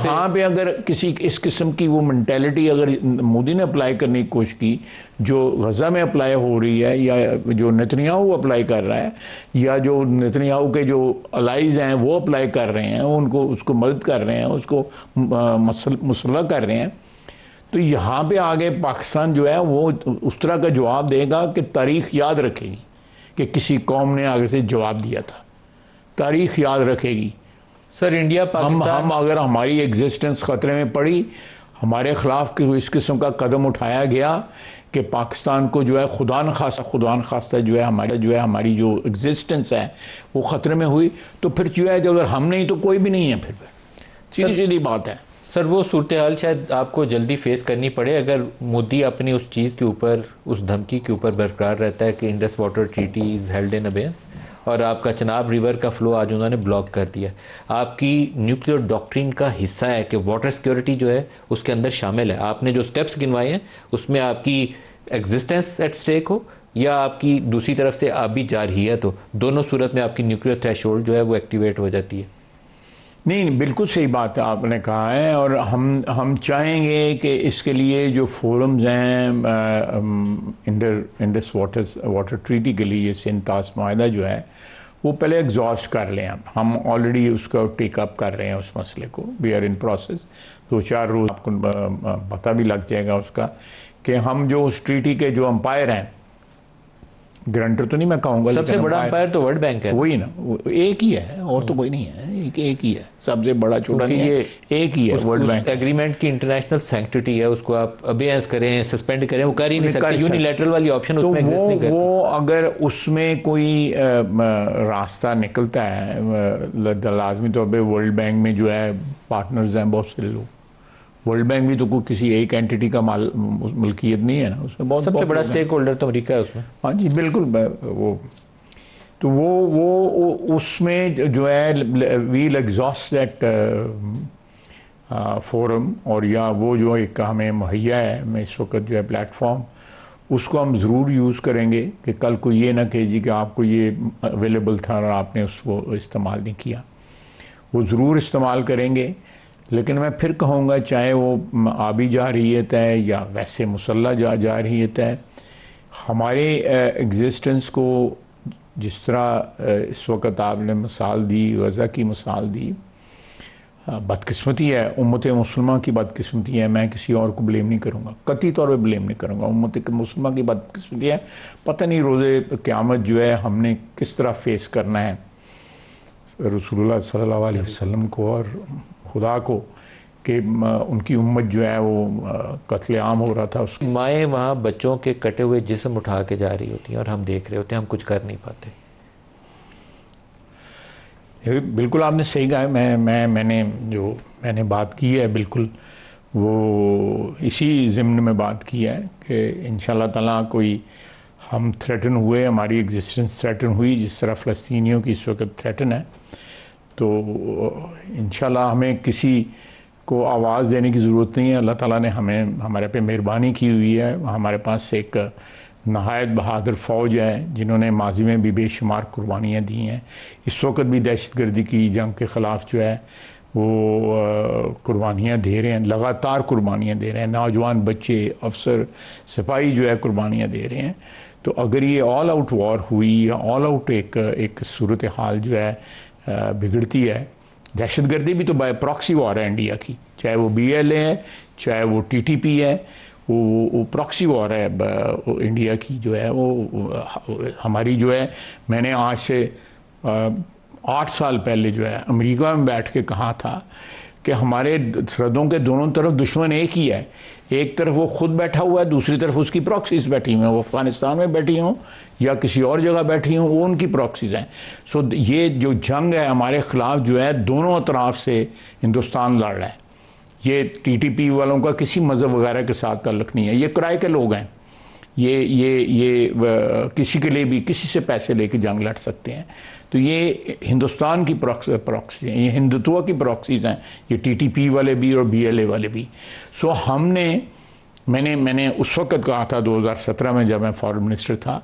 यहाँ पे अगर किसी इस किस्म की वो मेंटेलिटी अगर मोदी ने अप्लाई करने की कोशिश की जो गजा में अप्लाई हो रही है या जो नेतन्याहू अप्लाई कर रहा है या जो नेतन्याहू के जो अलाइज हैं वो अप्लाई कर रहे हैं, उनको उसको मदद कर रहे हैं, उसको मुसल्लह कर रहे हैं, तो यहाँ पे आगे पाकिस्तान जो है वो उस तरह का जवाब देगा कि तारीख़ याद रखेगी कि किसी कौम ने आगे से जवाब दिया था। तारीख़ याद रखेगी। सर इंडिया पाकिस्तान हम अगर हमारी एग्जिस्टेंस ख़तरे में पड़ी, हमारे ख़िलाफ़ इस किस्म का कदम उठाया गया कि पाकिस्तान को जो है खुदा न खास्ता जो है हमारी जो एग्जिस्टेंस है वो ख़तरे में हुई, तो फिर जो है अगर हम नहीं तो कोई भी नहीं है। फिर सीधी सीधी बात है। सर वो सूरत हाल शायद आपको जल्दी फेस करनी पड़े अगर मोदी अपनी उस चीज़ के ऊपर, उस धमकी के ऊपर बरकरार रहता है कि Indus water treaty is held in abeyance, और आपका चनाब रिवर का फ्लो आज उन्होंने ब्लॉक कर दिया। आपकी न्यूक्लियर डॉक्ट्रिन का हिस्सा है कि वाटर सिक्योरिटी जो है उसके अंदर शामिल है। आपने जो स्टेप्स गिनवाए हैं उसमें आपकी एग्जिस्टेंस एट स्टेक हो या आपकी दूसरी तरफ से आबी जारहियत हो, दोनों सूरत में आपकी न्यूक्लियर थ्रेशोल्ड जो है वो एक्टिवेट हो जाती है। नहीं, बिल्कुल सही बात आपने कहा है, और हम चाहेंगे कि इसके लिए जो फोरम्स हैं इंडस वाटर ट्रीटी के लिए सिंध ताश माहिदा जो है वो पहले एग्जॉस्ट कर लें। हम ऑलरेडी उसका टेकअप कर रहे हैं उस मसले को। We are in process. 2-4 रोज़ आपको पता भी लग जाएगा उसका कि हम जो उस ट्रीटी के जो अंपायर हैं, ग्रंटर तो नहीं मैं कहूँगा, सबसे बड़ा अंपायर तो वर्ल्ड बैंक है। वही ना, एक ही है और तो कोई नहीं है, एक ही है, सबसे बड़ा छोटा नहीं है, एक ही है वर्ल्ड बैंक। एग्रीमेंट की इंटरनेशनल सैंक्टिटी है, उसको आप अबेयंस करें, सस्पेंड करें, वो कर ही नहीं सकते। यूनिलैटरल वाली ऑप्शन उसमें एग्जिस्ट नहीं करता। वो अगर उसमें कोई रास्ता निकलता है, लाजमी तौर पर वर्ल्ड बैंक में जो है पार्टनर्स हैं बहुत से लोग। वर्ल्ड बैंक भी तो कोई किसी एक एंटिटी का मलकियत नहीं है ना, उसमें सबसे बड़ा स्टेक होल्डर तो अमेरिका है उसमें। हाँ जी बिल्कुल। वो उसमें जो है वील एग्जॉस्ट दैट फोरम, और या वो जो एक हमें मुहैया है मैं इस वक्त जो है प्लेटफॉर्म, उसको हम ज़रूर यूज़ करेंगे कि कल को ये ना कहिए कि आपको ये अवेलेबल था और आपने उसको इस्तेमाल नहीं किया। वो ज़रूर इस्तेमाल करेंगे, लेकिन मैं फिर कहूँगा चाहे वो आबी जारहियत है या वैसे मुसल्लह जारहियत है, हमारे एग्जिस्टेंस को जिस तरह इस वक्त आपने मिसाल दी, गज़ा की मिसाल दी, बदकिस्मती है, उम्मत मुसलमान की बदकिस्मती है। मैं किसी और को ब्लेम नहीं करूँगा, कतई तौर पर ब्लेम नहीं करूँगा। उम्मत मुसलमान की बदकिस्मती है। पता नहीं रोज़े क़यामत जो है हमने किस तरह फेस करना है रसूलुल्लाह सल्लल्लाहु अलैहि वसल्लम को और खुदा को, कि उनकी उम्मत जो है वो कत्ले आम हो रहा था। उसकी माएँ वहाँ बच्चों के कटे हुए जिस्म उठा के जा रही होती हैं और हम देख रहे होते हैं, हम कुछ कर नहीं पाते। बिल्कुल आपने सही कहा। मैंने बात की है, बिल्कुल वो इसी ज़िम्न में बात की है कि इंशाअल्लाह ताला कोई हम थ्रेटन हुए, हमारी एग्जिस्टेंस थ्रेटन हुई जिस तरह फ़लस्तीनियों की इस वक्त थ्रेटन है, तो इंशाअल्लाह हमें किसी को आवाज़ देने की ज़रूरत नहीं है। अल्लाह ताला ने हमारे पे मेहरबानी की हुई है। हमारे पास एक नहायत बहादुर फ़ौज है जिन्होंने माजी में भी बेशुमार कुर्बानियाँ दी हैं। इस वक्त भी दहशतगर्दी की जंग के ख़िलाफ़ जो है वो कुर्बानियाँ दे रहे हैं, लगातार कुर्बानियाँ दे रहे हैं। नौजवान बच्चे, अफसर, सिपाही जो है कुर्बानियाँ दे रहे हैं। तो अगर ये ऑल आउट वॉर हुई या ऑल आउट एक सूरत हाल जो है बिगड़ती है, दहशतगर्दी भी तो बाय प्रॉक्सी वॉर है इंडिया की, चाहे वो BLA है, चाहे वो TTP है, वो प्रॉक्सी वॉर है इंडिया की जो है वो हमारी जो है। मैंने आज से 8 साल पहले जो है अमेरिका में बैठ के कहा था कि हमारे सरहदों के दोनों तरफ दुश्मन एक ही है। एक तरफ वो खुद बैठा हुआ है, दूसरी तरफ उसकी प्रॉक्सीज बैठी हुई हैं, वो अफ़गानिस्तान में बैठी हों या किसी और जगह बैठी हों, वो उनकी प्रॉक्सीज हैं। सो ये जो जंग है हमारे ख़िलाफ़ जो है दोनों अतराफ से हिंदुस्तान लड़ रहा है। ये TTP वालों का किसी मज़हब वगैरह के साथ ताल्लुक़ नहीं है, ये किराए के लोग हैं। ये किसी के लिए भी किसी से पैसे लेके जंग लड़ सकते हैं। तो ये हिंदुस्तान की प्रॉक्सी हैं, ये हिंदुत्व की प्रॉक्सीज़ हैं, ये TTP वाले भी और BLA वाले भी। सो मैंने उस वक्त कहा था 2017 में जब मैं फॉरेन मिनिस्टर था,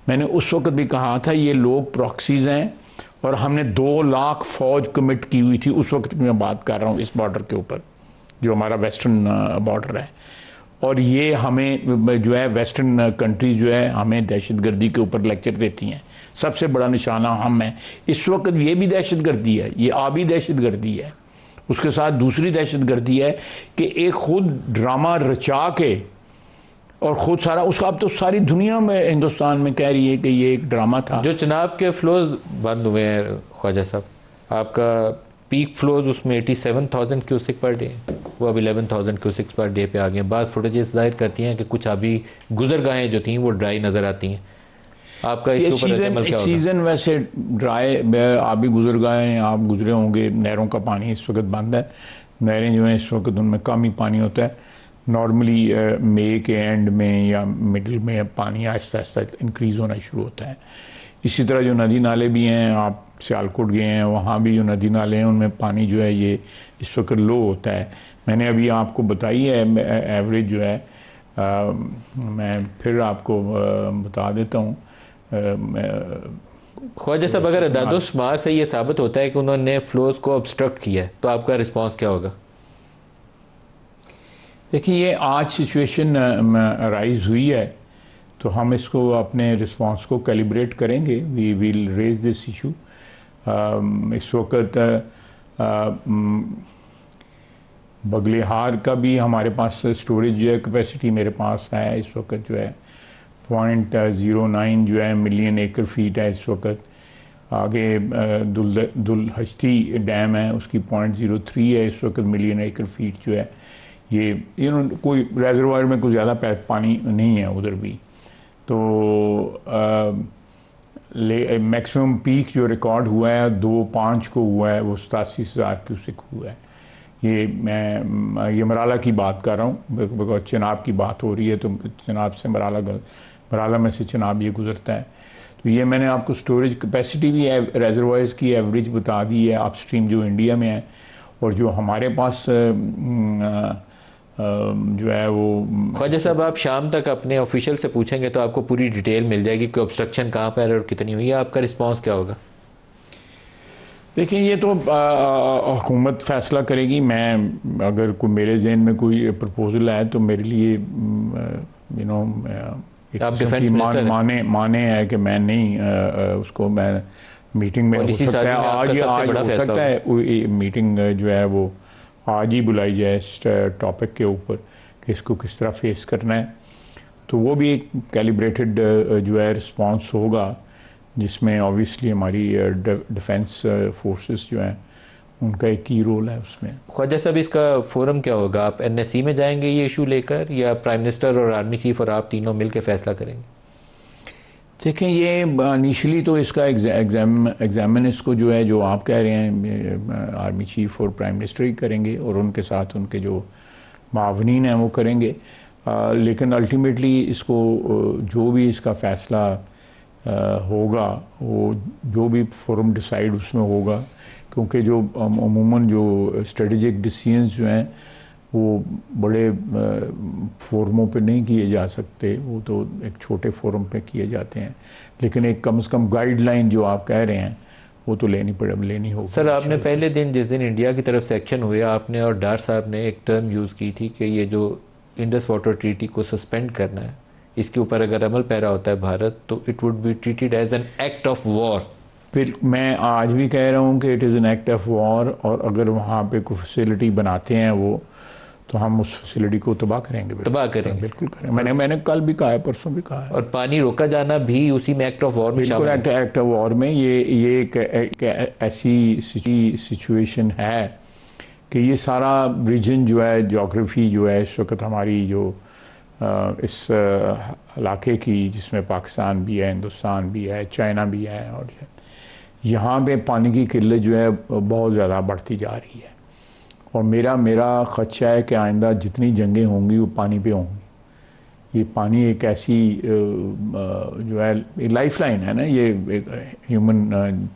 मैंने उस वक्त भी कहा था ये लोग प्रॉक्सीज़ हैं और हमने 2 लाख फौज कमिट की हुई थी उस वक्त की मैं बात कर रहा हूँ, इस बॉर्डर के ऊपर जो हमारा वेस्टर्न बॉर्डर है। और ये हमें जो है वेस्टर्न कंट्रीज जो है हमें दहशतगर्दी के ऊपर लेक्चर देती हैं, सबसे बड़ा निशाना हम है इस वक्त। ये भी दहशतगर्दी है, ये आबी दहशतगर्दी है। उसके साथ दूसरी दहशतगर्दी है कि एक खुद ड्रामा रचा के और खुद सारा उसका, अब तो सारी दुनिया में हिंदुस्तान में कह रही है कि ये एक ड्रामा था। जो चनाब के फ्लोज बंद हुए हैं ख्वाजा साहब, आपका पीक फ्लोज उसमें 87,000 क्यूसिक पर डे, वो अब 11,000 क्यूसिक पर डे पे आ गए हैं। बाज़ फुटेजेस जाहिर करती हैं कि कुछ अभी गुजरगाहें जो थी वो ड्राई नज़र आती हैं। आपका इसके ऊपर अमल क्या होगा? सीज़न वैसे ड्राई, आबी गुजरगाहें आप गुजरे होंगे, नहरों का पानी इस वक्त बंद है। नहरें जो हैं इस वक्त उनमें कम ही पानी होता है। नॉर्मली मई के एंड में या मिडिल में पानी आहिस्ता आहिस्ता इंक्रीज़ होना शुरू होता है। इसी तरह जो नदी नाले भी हैं, आप सियालकोट गए हैं, वहाँ भी जो नदी नाले हैं उनमें पानी जो है ये इस वक्त लो होता है। मैंने अभी आपको बताई है एवरेज जो है, मैं फिर आपको बता देता हूँ। ख्वाजा साहब, अगर अदादो शुमार से ये साबित होता है कि उन्होंने फ्लोज को ऑब्स्ट्रक्ट किया है तो आपका रिस्पांस क्या होगा? देखिए, ये आज सिचुएशन राइज हुई है तो हम इसको अपने रिस्पांस को कैलिब्रेट करेंगे। We will raise this issue. इस वक्त बगलेहार का भी हमारे पास स्टोरेज जो है कैपेसिटी मेरे पास है इस वक्त जो है 0.09 जो है मिलियन एकड़ फीट है इस वक्त। आगे दुलहश्ती डैम है, उसकी 0.03 है इस वक्त मिलियन एकड़ फीट जो है। ये कोई रेजरवायर में कुछ ज़्यादा पानी नहीं है उधर भी। तो मैक्सिमम पीक जो रिकॉर्ड हुआ है 2/5 को हुआ है, वो 87,000 क्यूसिक हुआ है। मैं मराला की बात कर रहा हूँ, चिनाब की बात हो रही है तो चिनाब से मराला में से चिनाब ये गुजरता है। तो ये मैंने आपको स्टोरेज कैपेसिटी भी रेजरवायर्स की एवरेज बता दी है अपस्ट्रीम जो इंडिया में है। और जो हमारे पास जो है वो ख्वाजा साहब, आप शाम तक अपने ऑफिशियल से पूछेंगे तो आपको पूरी डिटेल मिल जाएगी कि ऑब्स्ट्रक्शन कहाँ पर और कितनी हुई है। आपका रिस्पांस क्या होगा? देखिए, ये तो हुकूमत फैसला करेगी। मैं अगर कोई मेरे जहन में कोई प्रपोजल है तो मेरे लिए माने है कि मैं नहीं उसको मैं मीटिंग में हो सकता है आज हो सकता है मीटिंग जो है वो आज ही बुलाई जाए इस टॉपिक के ऊपर कि इसको किस तरह फेस करना है। तो वो भी एक कैलिब्रेटेड जो है रिस्पांस होगा जिसमें ऑब्वियसली हमारी डिफेंस फोर्सेस जो हैं उनका एक की रोल है उसमें। ख्वाजा साहब, इसका फोरम क्या होगा? आप NSC में जाएंगे ये इशू लेकर या प्राइम मिनिस्टर और आर्मी चीफ और आप तीनों मिल के फैसला करेंगे? देखें, ये इनिशियली तो इसका एग्जामिन इसको जो है जो आप कह रहे हैं आर्मी चीफ और प्राइम मिनिस्टर ही करेंगे और उनके साथ उनके जो मावनीन हैं वो करेंगे। लेकिन अल्टीमेटली इसको जो भी इसका फ़ैसला होगा वो जो भी फोरम डिसाइड उसमें होगा, क्योंकि जो अमूमन जो स्ट्रेटेजिक डिसीजंस जो हैं वो बड़े फोरमों पे नहीं किए जा सकते, वो तो एक छोटे फोरम पे किए जाते हैं। लेकिन एक कम से कम गाइडलाइन जो आप कह रहे हैं वो तो लेनी होगी। सर, आपने पहले दिन जिस दिन इंडिया की तरफ से एक्शन हुए, आपने और डार साहब ने एक टर्म यूज़ की थी कि ये जो इंडस वाटर ट्रीटी को सस्पेंड करना है, इसके ऊपर अगर अमल पैरा होता है भारत तो it would be treated as an act of war. फिर मैं आज भी कह रहा हूँ कि it is an act of war, और अगर वहाँ पे कोई फैसिलिटी बनाते हैं वो तो हम उस फैसिलिटी को तबाह करेंगे। बिल्कुल करेंगे। मैंने कल भी कहा है, परसों भी कहा है। और पानी रोका जाना भी उसी में एक्ट ऑफ वॉर में शामिल है। बिल्कुल एक्ट ऑफ वॉर में ये एक ऐसी सिचुएशन है कि ये सारा रीजन जो है, जोग्राफी जो है इस वक्त हमारी जो इस इलाके की, जिसमें पाकिस्तान भी है, हिंदुस्तान भी है, चाइना भी है, और यहाँ पे पानी की किल्लत जो है बहुत ज़्यादा बढ़ती जा रही है। और मेरा ख़दशा है कि आइंदा जितनी जंगें होंगी वो पानी पे होंगी। ये पानी एक ऐसी जो है लाइफ लाइन है ना, ये एक ह्यूमन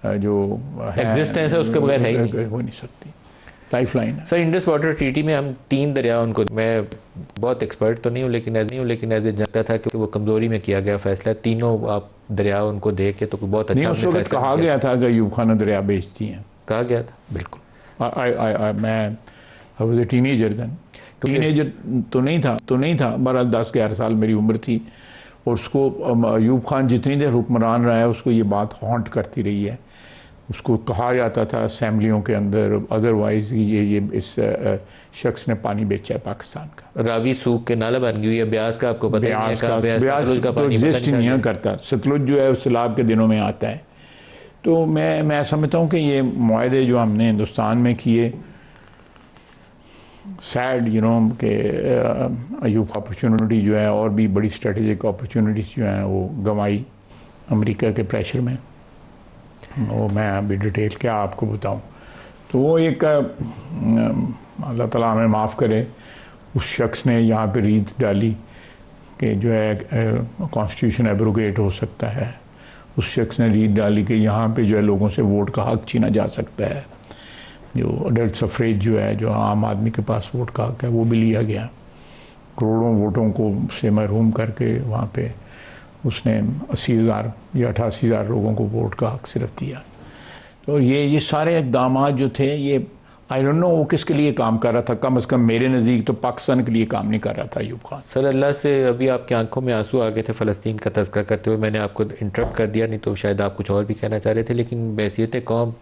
जो एग्जिस्टेंस है उसके बगैर है ही नहीं, हो नहीं सकती। लाइफलाइन है। सर इंडस वाटर ट्रीटी में हम 3 दरिया उनको, मैं बहुत एक्सपर्ट तो नहीं हूँ लेकिन एज ए जानता था कि वो कमज़ोरी में किया गया फैसला, तीनों आप दरिया उनको दे के तो बहुत अच्छा उस वक्त कहा गया था कि अयूब खाना दरिया बेचती हैं, कहा गया था। बिल्कुल। मैं was a teenager then, teenager तो नहीं था 12-11 साल मेरी उम्र थी, और उसको अयूब खान जितनी देर हुक्मरान रहा है उसको ये बात हॉन्ट करती रही है। उसको कहा जाता था असम्बलियों के अंदर, अदरवाइज ये इस शख्स ने पानी बेचा है पाकिस्तान का। रावी सूख के नाला बन गई है, ब्यास का आपको पता ब्यास का पानी एग्जिस्ट नहीं करता, सतलुज जो है सैलाब के दिनों में आता है। तो मैं समझता हूँ कि ये मुआहदे जो हमने हिंदुस्तान में किए, सैड के अयूब अपॉर्चुनिटी जो है और भी बड़ी स्ट्रेटेजिक अपॉर्चुनिटीज़ जो हैं वो गंवाई अमेरिका के प्रेशर में, वो मैं अभी डिटेल क्या आपको बताऊं। तो वो एक अल्लाह ताला हमें माफ़ करे, उस शख्स ने यहाँ पे रीत डाली कि जो है कॉन्स्टिट्यूशन एब्रोगेट हो सकता है। उस शख्स ने रीत डाली कि यहाँ पे जो है लोगों से वोट का हक छीना जा सकता है। जो अडल्ट सफरेज जो है, जो आम आदमी के पास वोट का हक है, वो भी लिया गया। करोड़ों वोटों को से महरूम करके वहाँ पे उसने 80,000 या 88,000 लोगों को वोट का हक सिर्फ दिया। तो ये सारे इक़दाम जो थे, ये आई डोंट नो वो किसके लिए काम कर रहा था। कम से कम मेरे नज़दीक तो पाकिस्तान के लिए काम नहीं कर रहा था अयूब खान। सर अल्लाह से अभी आपकी आंखों में आंसू आ गए थे फ़लस्तीन का तज़किरा करते हुए, मैंने आपको इंटरप्ट कर दिया, नहीं तो शायद आप कुछ और भी कहना चाह रहे थे। लेकिन बैसियत कौम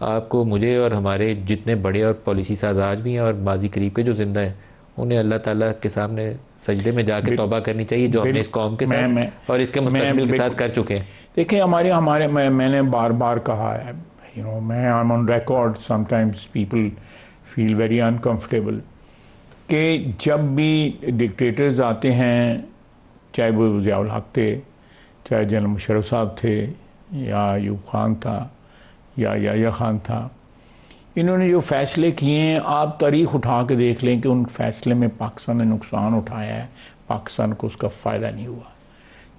आपको, मुझे और हमारे जितने बड़े और पॉलिसी साज आज भी हैं और माजी करीब के जो ज़िंदा हैं, उन्हें अल्लाह ताला के सामने सजदे में जाके तौबा करनी चाहिए जो हमने इस कौम के साथ और इसके मुस्तक़बिल के साथ कर चुके हैं। देखिए हमारे मैंने बार बार कहा है, मैं I am on record, sometimes people feel very uncomfortable कि जब भी डिक्टेटर्स आते हैं, चाहे वो ज़ियाउल हक थे, चाहे जनरल मुशर्रफ साहब थे, या अयूब खान था, या याह्या खान था, इन्होंने जो फ़ैसले किए हैं, आप तारीख़ उठा के देख लें कि उन फैसले में पाकिस्तान ने नुकसान उठाया है, पाकिस्तान को उसका फ़ायदा नहीं हुआ।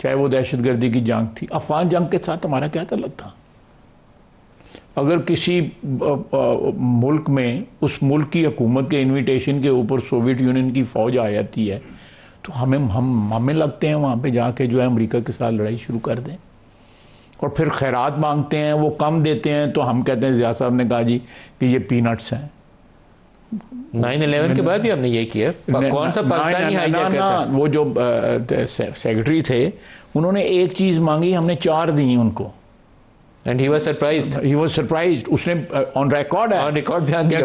चाहे वो दहशतगर्दी की जंग थी, अफ़गान जंग के साथ हमारा क्या ताल्लुक़ था? अगर किसी मुल्क में उस मुल्क की हुकूमत के इन्विटेशन के ऊपर सोवियत यूनियन की फ़ौज आ जाती है, तो हमें लगते हैं वहाँ पे जाके जो है अमेरिका के साथ लड़ाई शुरू कर दें, और फिर खैरात मांगते हैं, वो कम देते हैं तो हम कहते हैं, ज़िया साहब ने कहा जी कि ये पीनट्स हैं। 9/11 के बाद भी हमने ये किया। कौन सा पाकिस्तानी हाईजैक करता? वो जो सेक्रेटरी थे, उन्होंने एक चीज़ मांगी, हमने 4 दी उनको। And he was surprised. He was surprised. उसने ऑन रिकॉर्ड है, ऑन रिकॉर्ड बयान किया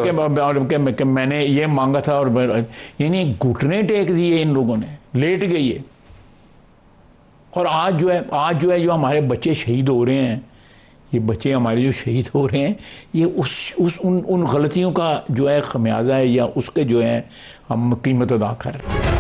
कि मैंने ये मांगा था, और यानी घुटने टेक दिए इन लोगों ने, लेट गई है। और आज जो है जो हमारे बच्चे शहीद हो रहे हैं, ये बच्चे हमारे जो शहीद हो रहे हैं, ये उन गलतियों का जो है खमियाजा है, या उसके जो है हम कीमत अदा कर रहे हैं।